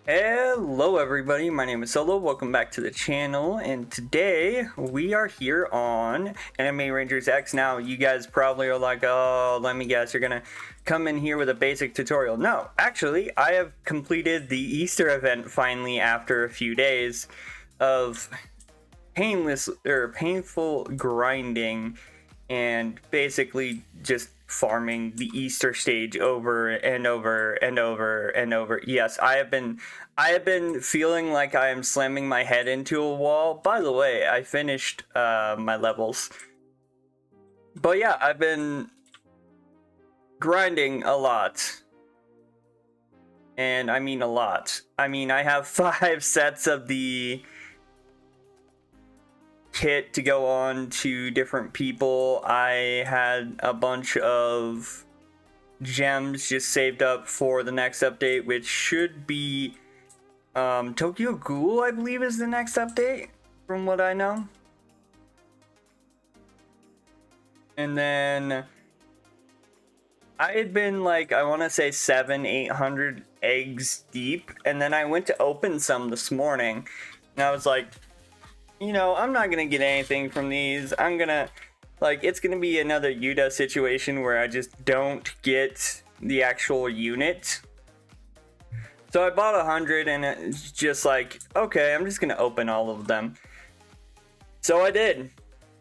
Hello everybody, my name is Solo, welcome back to the channel, and today we are here on Anime Rangers X. Now, you guys probably are like, oh, let me guess, you're gonna come in here with a basic tutorial. No, actually, I have completed the Easter event finally after a few days of painful grinding and basically just farming the Easter stage over and over and over and over. Yes, I have been feeling like I am slamming my head into a wall. By the way, I finished my levels. But yeah, I've been grinding a lot. And I mean a lot. I mean, I have 5 sets of the kit to go on to different people. I had a bunch of gems just saved up for the next update, which should be Tokyo Ghoul, I believe, is the next update from what I know. And then I had been like, I want to say 800 eggs deep, and then I went to open some this morning and I was like, you know, I'm not gonna get anything from these. I'm gonna, like, it's gonna be another Yuta situation where I just don't get the actual unit. So I bought 100 and it's just like, okay, I'm just gonna open all of them. So I did.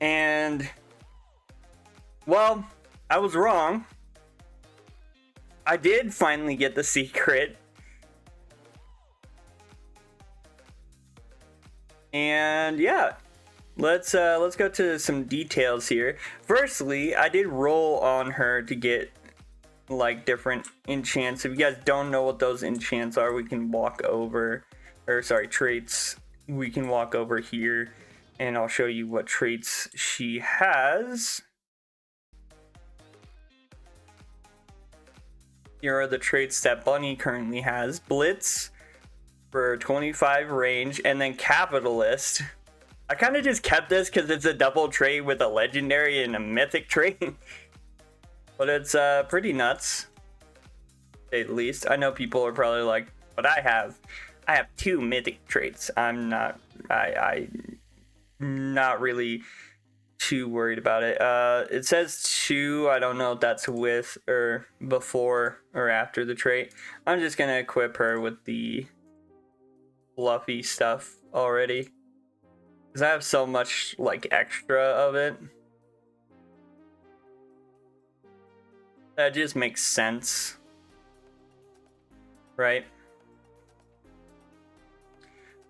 And, well, I was wrong. I did finally get the secret. And yeah, let's go to some details here. Firstly, I did roll on her to get like different enchants. If you guys don't know what those enchants are, we can walk over, or sorry, traits. We can walk over here and I'll show you what traits she has. Here are the traits that Bunny currently has. Blitz for 25 range, and then Capitalist. I kind of just kept this because it's a double trait with a legendary and a mythic trait. But it's pretty nuts, to say the least. I know people are probably like, but I have 2 mythic traits. I'm not not really too worried about it. It says 2. I don't know if that's with or before or after the trait. I'm just gonna equip her with the fluffy stuff already, because I have so much like extra of it. That just makes sense, right?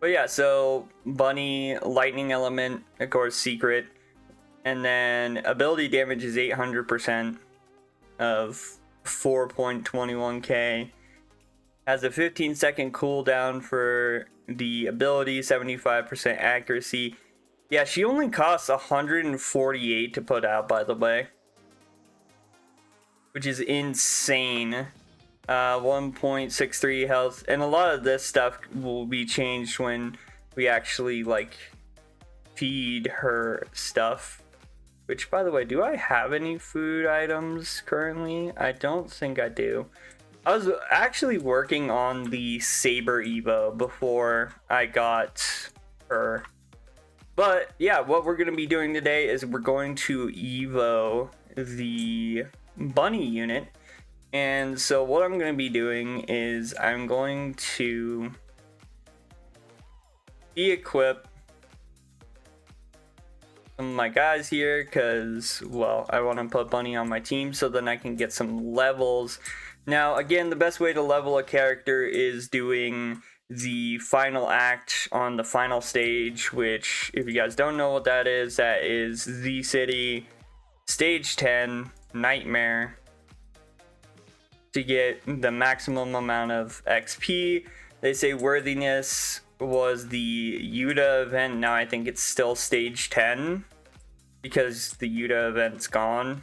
But yeah, so Bunny, lightning element, of course, secret, and then ability damage is 800% of 4.21k. Has a 15-second cooldown for the ability, 75% accuracy. Yeah, she only costs 148 to put out, by the way, which is insane. 1.63 health, and a lot of this stuff will be changed when we actually like feed her stuff. Which, by the way, do I have any food items currently? I don't think I do. I was actually working on the Saber Evo before I got her. But yeah, what we're going to be doing today is we're going to Evo the Bunny unit. And so what I'm going to be doing is I'm going to equip some of my guys here because, well, I want to put Bunny on my team so then I can get some levels. Now, again, the best way to level a character is doing the final act on the final stage, which, if you guys don't know what that is Z City, Stage 10, Nightmare, to get the maximum amount of XP. They say worthiness was the Yuta event. Now I think it's still Stage 10 because the Yuta event's gone.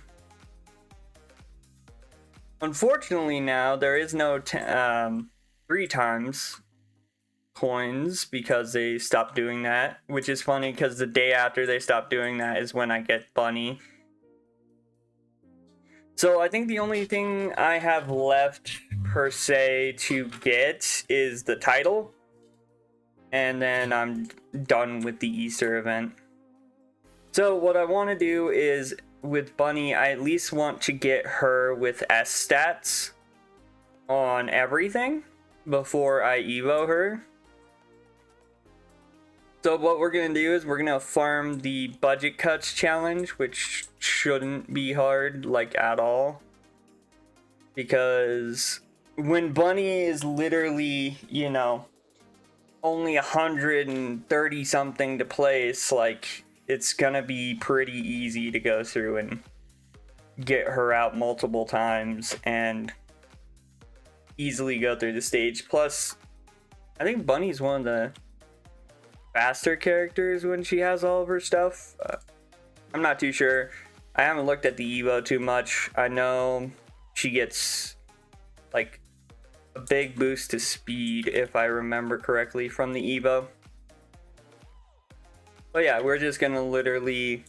Unfortunately, now there is no 3 times coins because they stopped doing that, which is funny because the day after they stopped doing that is when I get Bunny. So I think the only thing I have left per se to get is the title, and then I'm done with the Easter event. So what I want to do is with Bunny, I at least want to get her with S stats on everything before I evo her. So what we're going to do is we're going to farm the budget cuts challenge, which shouldn't be hard, like, at all. Because when Bunny is literally, you know, only 130 something to place, like, it's going to be pretty easy to go through and get her out multiple times and easily go through the stage. Plus, I think Bunny's one of the faster characters when she has all of her stuff. I'm not too sure. I haven't looked at the Evo too much. I know she gets like a big boost to speed, if I remember correctly, from the Evo. But yeah, we're just gonna literally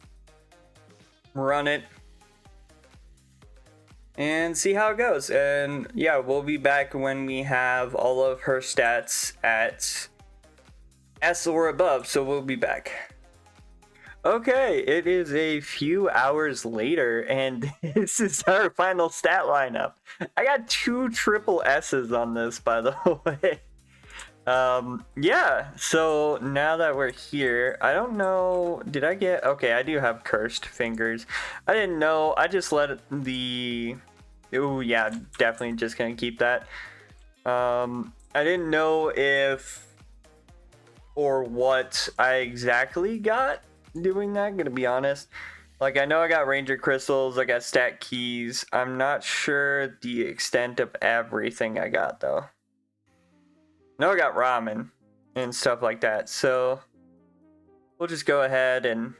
run it and see how it goes. And yeah, we'll be back when we have all of her stats at S or above, so we'll be back. Okay, it is a few hours later, and this is our final stat lineup. I got 2 triple S's on this, by the way. Yeah, so now that we're here, I don't know, did I get, okay, I do have cursed fingers. I didn't know, I just let the, oh yeah, definitely just gonna keep that. I didn't know if or what I exactly got doing that, gonna be honest. Like, I know I got ranger crystals, I got stat keys. I'm not sure the extent of everything I got though. I know I got ramen and stuff like that, so we'll just go ahead and I'm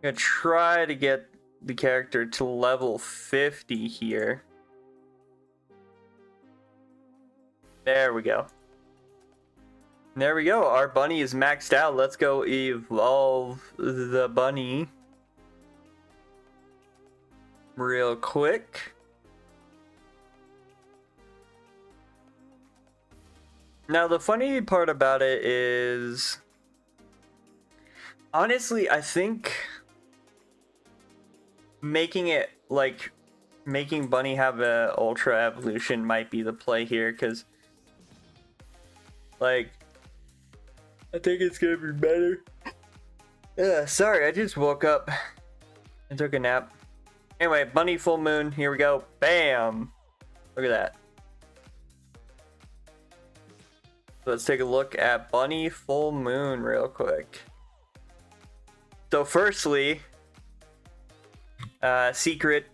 gonna try to get the character to level 50 here. There we go. There we go, our bunny is maxed out. Let's go evolve the bunny real quick. Now the funny part about it is, honestly, I think making it like making Bunny have a ultra evolution might be the play here, because like I think it's gonna be better. Sorry, I just woke up and took a nap. Anyway, Bunny full moon, here we go. Bam! Look at that. Let's take a look at Bunny full moon real quick. So firstly, secret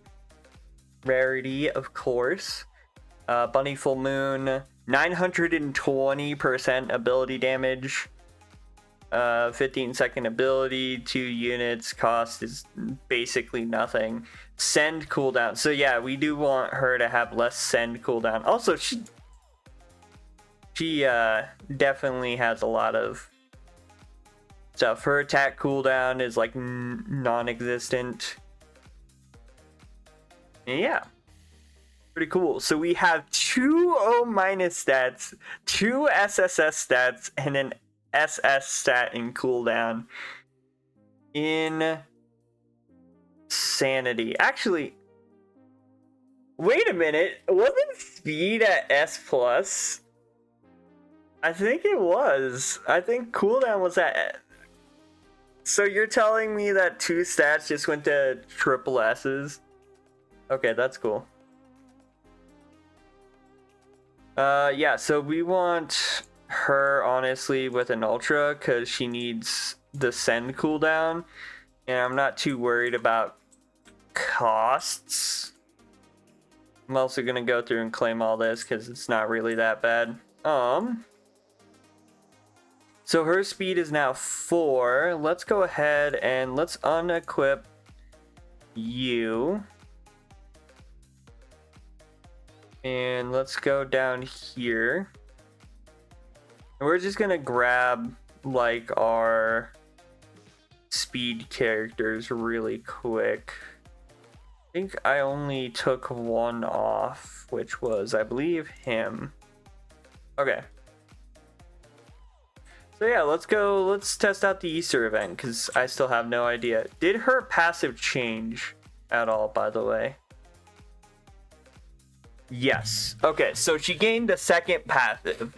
rarity, of course. Bunny full moon, 920% ability damage. 15-second ability, 2 units, cost is basically nothing. Send cooldown. So yeah, we do want her to have less send cooldown. Also, she definitely has a lot of stuff. Her attack cooldown is like non-existent. Yeah, pretty cool. So we have 2 O- stats, 2 SSS stats, and an SS stat in cooldown. Insanity. Actually, wait a minute. Wasn't speed at S plus? I think it was. I think cooldown was at. So you're telling me that 2 stats just went to triple S's? Okay, that's cool. Yeah, so we want her honestly with an ultra because she needs the send cooldown, and I'm not too worried about costs. I'm also gonna go through and claim all this because it's not really that bad. So her speed is now 4. Let's go ahead and let's unequip you. And let's go down here. And we're just gonna grab like our speed characters really quick. I think I only took one off, which was, I believe, him. Okay. So yeah, let's test out the Easter event, because I still have no idea. Did her passive change at all, by the way? Yes. Okay, so she gained a second passive.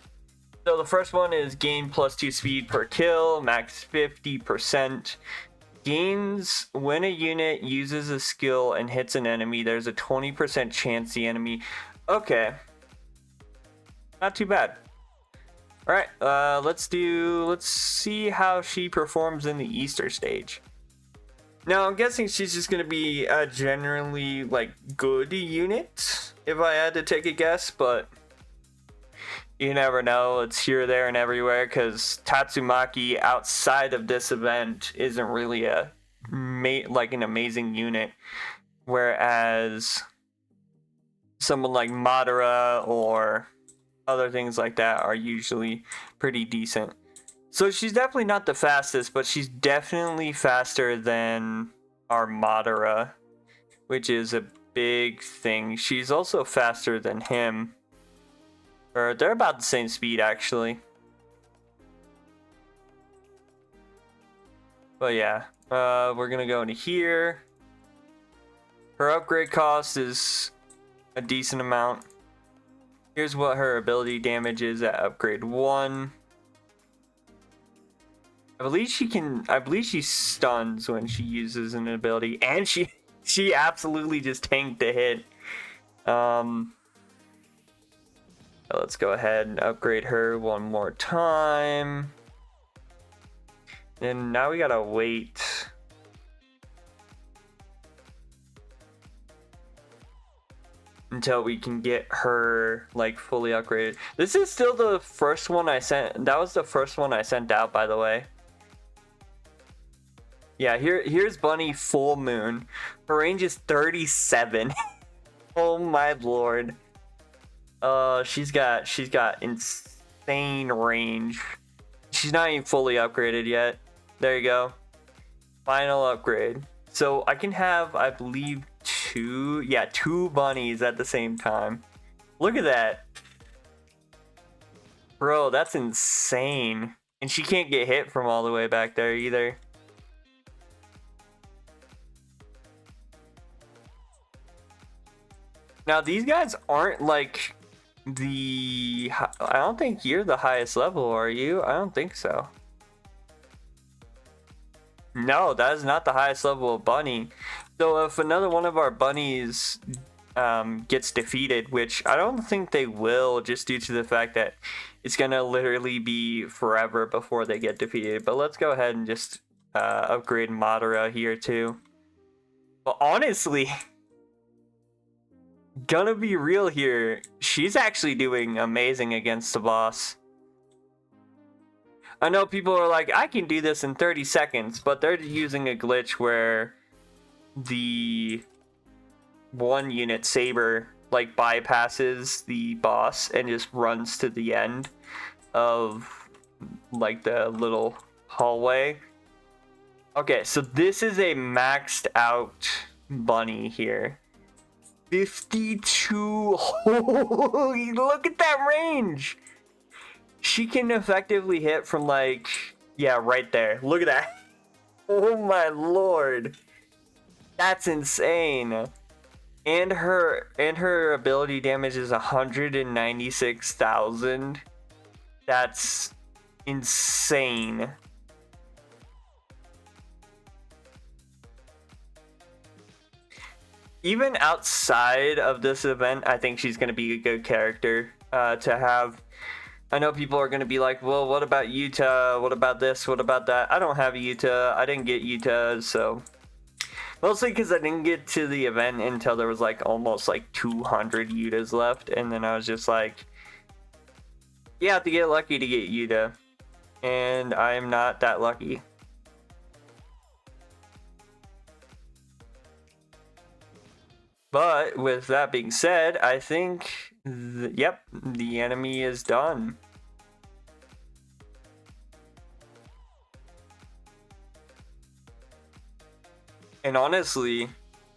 So the first one is gain +2 speed per kill, max 50%. Gains when a unit uses a skill and hits an enemy, there's a 20% chance the enemy... Okay. Not too bad. Alright, let's see how she performs in the Easter stage. Now, I'm guessing she's just going to be a generally, like, good unit, if I had to take a guess, but you never know. It's here, there, and everywhere, because Tatsumaki, outside of this event, isn't really an amazing unit, whereas someone like Madara or other things like that are usually pretty decent. So she's definitely not the fastest, but she's definitely faster than our Madara, which is a big thing. She's also faster than him. Or they're about the same speed, actually. But yeah, we're gonna go into here. Her upgrade cost is a decent amount. Here's what her ability damage is at upgrade 1. I believe she stuns when she uses an ability, and she absolutely just tanked the hit. Let's go ahead and upgrade her one more time. And now we gotta wait. Until we can get her like fully upgraded. This is still the first one I sent. That was the first one I sent out, by the way. Yeah, here's Bunny Full Moon. Her range is 37. Oh my lord. She's got insane range. She's not even fully upgraded yet. There you go. Final upgrade. So I can have, I believe, two bunnies at the same time. Look at that. Bro, that's insane. And she can't get hit from all the way back there either. Now these guys aren't like I don't think you're the highest level, are you? I don't think so. No, that is not the highest level of bunny. So if another one of our bunnies gets defeated, which I don't think they will, just due to the fact that it's gonna literally be forever before they get defeated. But let's go ahead and just upgrade Madara here too. But honestly, gonna be real here, she's actually doing amazing against the boss. I know people are like, I can do this in 30 seconds, but they're using a glitch where the one unit Saber like bypasses the boss and just runs to the end of like the little hallway. Okay, so this is a maxed out bunny here. 52. Holy, look at that range. She can effectively hit from like, yeah, right there. Look at that. Oh my lord. That's insane. And her ability damage is 196,000. That's insane. Even outside of this event, I think she's going to be a good character to have. I know people are going to be like, well, what about Yuta? What about this? What about that? I don't have Yuta. I didn't get Yuta, so... Mostly because I didn't get to the event until there was like almost like 200 Yutas left. And then I was just like, you have to get lucky to get Yuta. And I am not that lucky. But with that being said, I think, yep, the enemy is done. And honestly,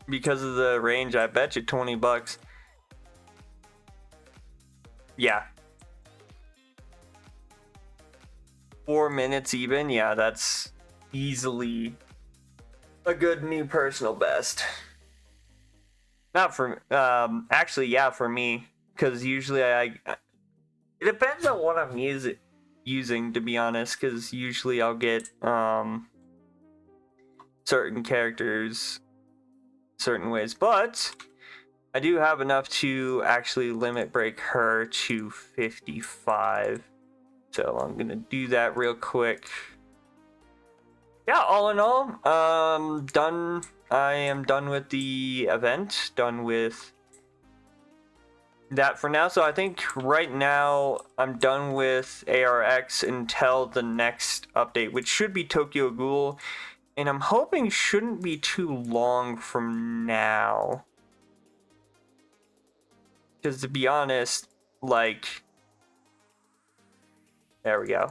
because of the range. I bet you $20. Yeah. 4 minutes even. Yeah, that's easily a good new personal best. Not for actually, yeah, for me, because usually it depends on what I'm using, to be honest, because usually I'll get certain characters certain ways, but I do have enough to actually limit break her to 55, so I'm gonna do that real quick. Yeah, all in all, done. I am done with the event, done with that for now. So I think right now I'm done with ARX until the next update, which should be Tokyo Ghoul, and I'm hoping shouldn't be too long from now. Because to be honest, like, there we go.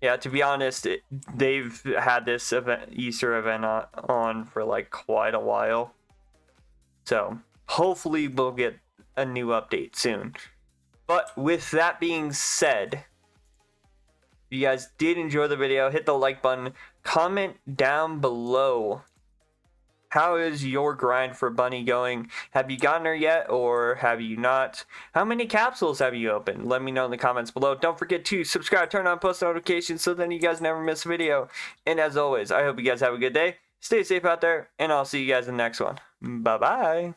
Yeah, to be honest, they've had this event, Easter event on for like quite a while. So hopefully we'll get a new update soon. But with that being said, if you guys did enjoy the video, hit the like button, comment down below. How is your grind for Bunny going? Have you gotten her yet, or have you not? How many capsules have you opened? Let me know in the comments below. Don't forget to subscribe, turn on post notifications so then you guys never miss a video. And as always, I hope you guys have a good day. Stay safe out there, and I'll see you guys in the next one. Bye-bye.